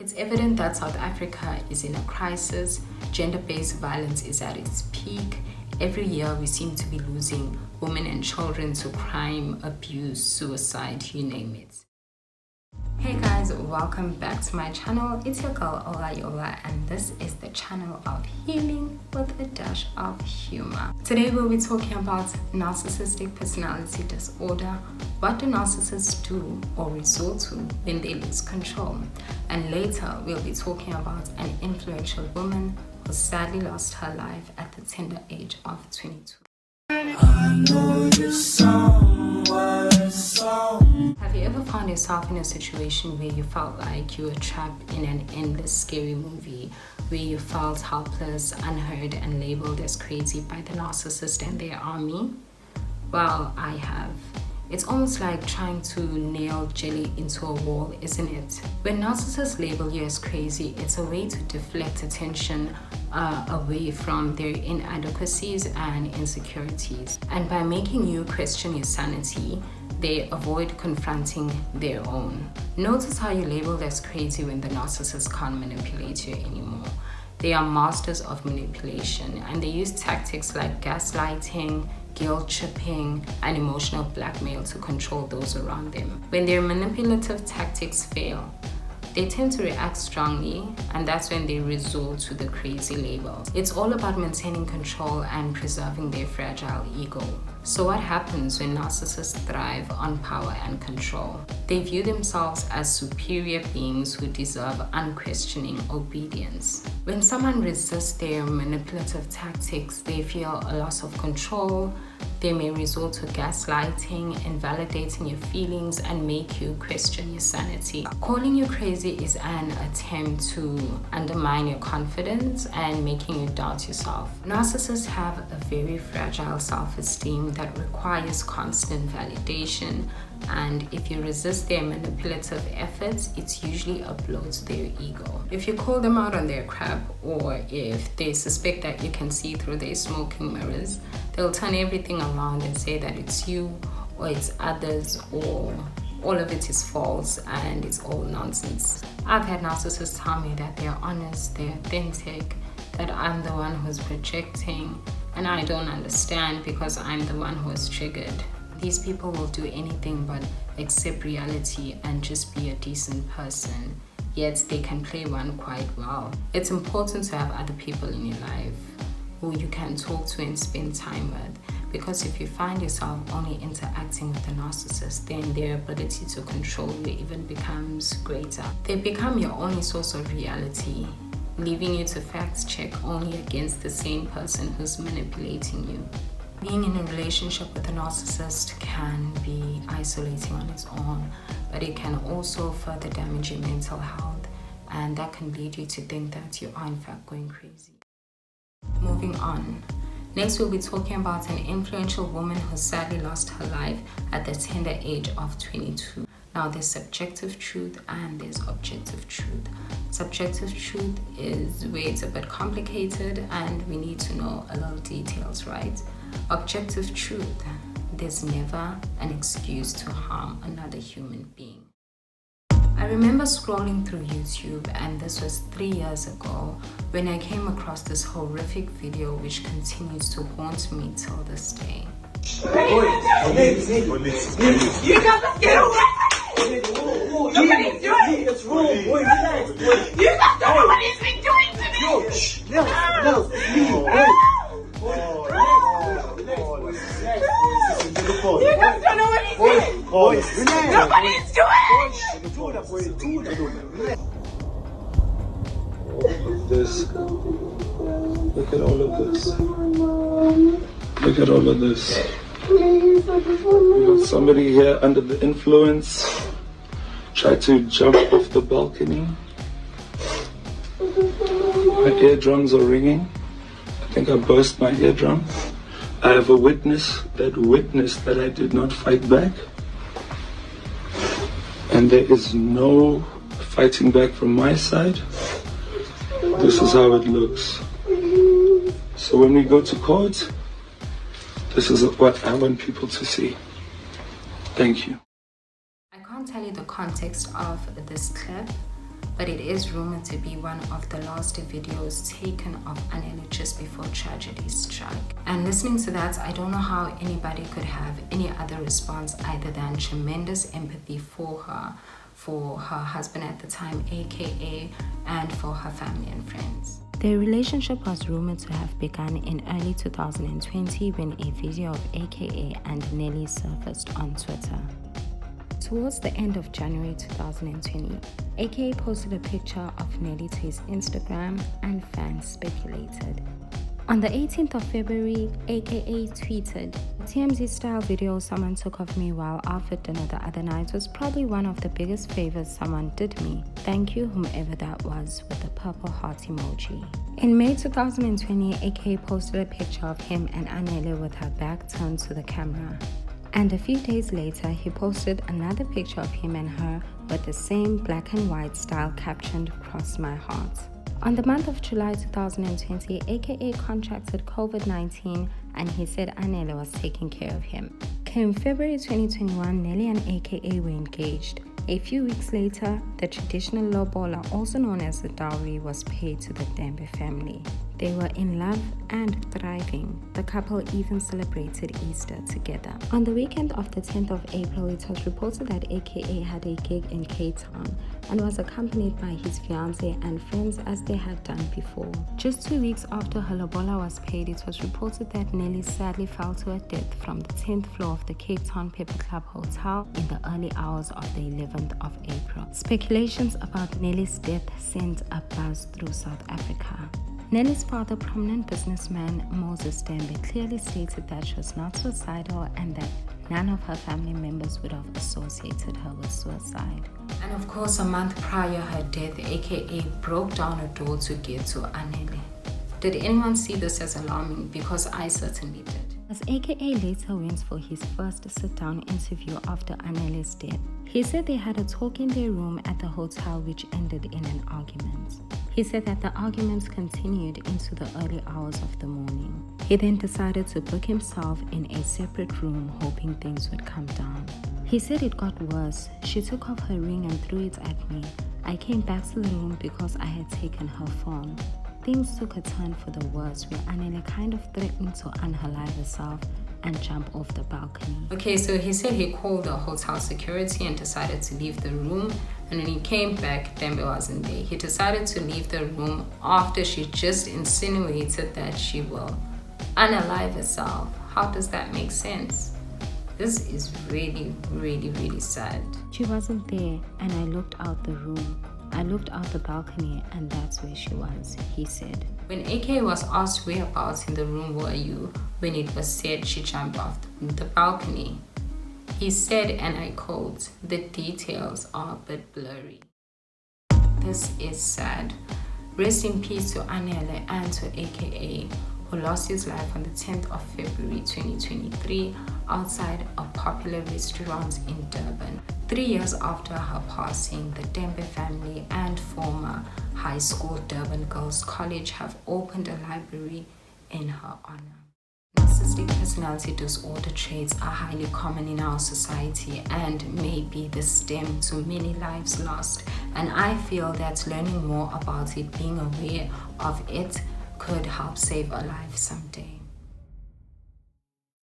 It's evident that South Africa is in a crisis. Gender-based violence is at its peak. Every year we seem to be losing women and children to crime, abuse, suicide, you name it. Hey guys, welcome back to my channel. It's your girl Yola, and this is the channel of healing with a dash of humor. Today we'll be talking about narcissistic personality disorder. What do narcissists do or resort to when they lose control? And later we'll be talking about an influential woman who sadly lost her life at the tender age of 22. I know you Have you ever found yourself in a situation where you felt like you were trapped in an endless scary movie, where you felt helpless, unheard, and labeled as crazy by the narcissist and their army? Well, I have. It's almost like trying to nail jelly into a wall, isn't it? When narcissists label you as crazy, it's a way to deflect attention away from their inadequacies and insecurities. And by making you question your sanity, they avoid confronting their own. Notice how you're labeled as crazy when the narcissist can't manipulate you anymore. They are masters of manipulation, and they use tactics like gaslighting, guilt tripping, and emotional blackmail to control those around them. When their manipulative tactics fail, they tend to react strongly, and that's when they resort to the crazy label. It's all about maintaining control and preserving their fragile ego. So what happens when narcissists thrive on power and control? They view themselves as superior beings who deserve unquestioning obedience. When someone resists their manipulative tactics, they feel a loss of control. They may resort to gaslighting, invalidating your feelings, and make you question your sanity. Calling you crazy is an attempt to undermine your confidence and making you doubt yourself. Narcissists have a very fragile self-esteem that requires constant validation, and if you resist their manipulative efforts, it's usually a blow to their ego. If you call them out on their crap, or if they suspect that you can see through their smoking mirrors, they'll turn everything around and say that it's you or it's others, or all of it is false and it's all nonsense. I've had narcissists tell me that they're honest, they're authentic, that I'm the one who's projecting, and I don't understand because I'm the one who is triggered. These people will do anything but accept reality and just be a decent person, yet they can play one quite well. It's important to have other people in your life who you can talk to and spend time with, because if you find yourself only interacting with a narcissist, then their ability to control you even becomes greater. They become your only source of reality, leaving you to fact check only against the same person who's manipulating you. Being in a relationship with a narcissist can be isolating on its own, but it can also further damage your mental health, and that can lead you to think that you are in fact going crazy. Moving on. Next, we'll be talking about an influential woman who sadly lost her life at the tender age of 22. Now, there's subjective truth and there's objective truth. Subjective truth is where it's a bit complicated and we need to know a little details, right? Objective truth, there's never an excuse to harm another human being. I remember scrolling through YouTube, and this was 3 years ago, when I came across this horrific video which continues to haunt me till this day. You gotta get away! Nobody's doing it! It's wrong, boy, relax, boy. You guys don't know what he's been doing to me! No, you guys don't know what he's doing! Boys, relax. Nobody's doing it! Look at this. Look at all of this. Look at all of this. We got somebody here under the influence. Tried to jump off the balcony. My eardrums are ringing. I think I burst my eardrum. I have a witness that I did not fight back. And there is no fighting back from my side. This is how it looks. So when we go to court, this is what I want people to see. Thank you. I can't tell you the context of this clip, but it is rumored to be one of the last videos taken of Anele just before tragedy struck. And listening to that, I don't know how anybody could have any other response other than tremendous empathy for her husband at the time, aka, and for her family and friends. Their relationship was rumored to have begun in early 2020 when a video of aka and Nelly surfaced on Twitter. Towards the end of January 2020, aka posted a picture of Nelly to his Instagram and fans speculated. On the 18th of February, aka tweeted, "The TMZ style video someone took of me while out for dinner the other night was probably one of the biggest favors someone did me. Thank you, whomever that was," with a purple heart emoji. In May 2020, aka posted a picture of him and Anele with her back turned to the camera. And a few days later, he posted another picture of him and her with the same black and white style captioned, "Cross my heart." On the month of July 2020, aka contracted COVID-19 and he said Anele was taking care of him. Came February 2021, Nelly and aka were engaged. A few weeks later, the traditional lobola, also known as the dowry, was paid to the Tembe family. They were in love and thriving. The couple even celebrated Easter together. On the weekend of the 10th of April, it was reported that aka had a gig in Cape Town and was accompanied by his fiancée and friends as they had done before. Just 2 weeks after her lobola was paid, it was reported that Nelly sadly fell to her death from the 10th floor of the Cape Town Pepper Club Hotel in the early hours of the 11th of April. Speculations about Nelly's death sent a buzz through South Africa. Nelly's father, prominent businessman Moses Tembe, clearly stated that she was not suicidal and that none of her family members would have associated her with suicide. And of course, a month prior her death, aka broke down a door to get to Anele. Did anyone see this as alarming? Because I certainly did. As aka later went for his first sit-down interview after Anele's death, he said they had a talk in their room at the hotel which ended in an argument. He said that the arguments continued into the early hours of the morning. He then decided to book himself in a separate room, hoping things would calm down. He said it got worse. She took off her ring and threw it at me. I came back to the room because I had taken her phone. Things took a turn for the worse, where Anele kind of threatened to unalive herself and jump off the balcony. Okay, so he said he called the hotel security and decided to leave the room, and when he came back, Tembe wasn't there. He decided to leave the room after she just insinuated that she will unalive herself. How does that make sense? This is really, really, really sad. She wasn't there, and I looked out the room. I looked out the balcony and that's where she was, he said. When AK was asked whereabouts in the room were you, when it was said she jumped off the balcony, he said, and I quote, "The details are a bit blurry." This is sad. Rest in peace to Anele and to aka, who lost his life on the 10th of February 2023 outside a popular restaurant in Durban. 3 years after her passing, the Tembe family and former high school Durban Girls College have opened a library in her honor. Narcissistic personality disorder traits are highly common in our society and may be the stem to many lives lost. And I feel that learning more about it, being aware of it, could help save a life someday.